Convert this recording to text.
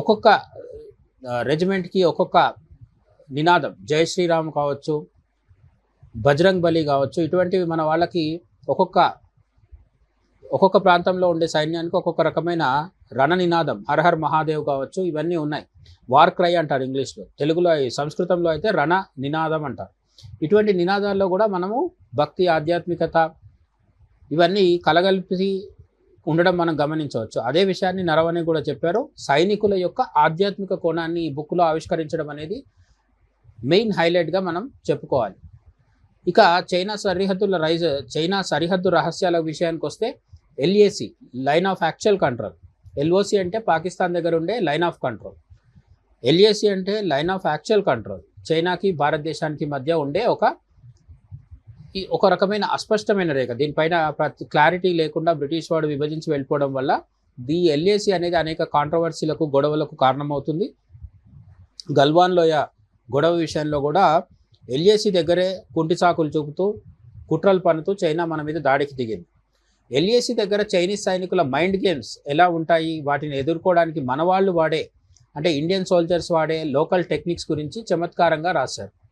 ఒక్కొక్క రెజిమెంట్కి ఒక్కొక్క నినాదం, జై శ్రీరామ్ కావచ్చు, బజరంగ్ బలి కావచ్చు, ఇటువంటివి మన వాళ్ళకి ఒక్కొక్క ఒక్కొక్క ప్రాంతంలో ఉండే సైన్యానికి ఒక్కొక్క రకమైన రణ నినాదం, హర్ హర్ మహాదేవ్ కావచ్చు, ఇవన్నీ ఉన్నాయి. వార్ క్రై అంటారు ఇంగ్లీష్లో, తెలుగులో సంస్కృతంలో అయితే రణ నినాదం అంటారు. ఇటువంటి నినాదాల్లో కూడా మనము భక్తి, ఆధ్యాత్మికత ఇవన్నీ కలగలిపి ఉండడం మనం గమనించవచ్చు. అదే విషయాన్ని నరవణే కూడా చెప్పారు. సైనికుల యొక్క ఆధ్యాత్మిక కోణాన్ని ఈ బుక్లో ఆవిష్కరించడం అనేది మెయిన్ హైలైట్గా మనం చెప్పుకోవాలి. ఇక చైనా సరిహద్దు రహస్యాల విషయానికి వస్తే LAC, line of actual control. LOC అంటే పాకిస్తాన్ దగ్గర ఉండే లైన్ ఆఫ్ కంట్రోల్. ఎల్ఏసి అంటే లైన్ ఆఫ్ యాక్చువల్ కంట్రోల్. చైనాకి భారతదేశానికి మధ్య ఉండే ఒక రకమైన అస్పష్టమైన రేఖ. దీనిపైన క్లారిటీ లేకుండా బ్రిటిష్ వాడు విభజించి వెళ్ళిపోవడం వల్ల ఎల్ఏసి అనేది అనేక కాంట్రవర్సీలకు, గొడవలకు కారణమవుతుంది. గల్వాన్ లోయ గొడవ విషయంలో కూడా ఎల్ఏసి దగ్గరే కుంటి చాకులు చూపుతూ, కుట్రలు పన్నుతూ చైనా మన మీద దాడికి దిగింది. ఎల్ఏసి దగ్గర చైనీస్ సైనికుల మైండ్ గేమ్స్ ఎలా ఉంటాయి, వాటిని ఎదుర్కోవడానికి మన వాళ్ళు వాడే, అంటే ఇండియన్ సోల్జర్స్ వాడే లోకల్ టెక్నిక్స్ గురించి చమత్కారంగా రాశారు.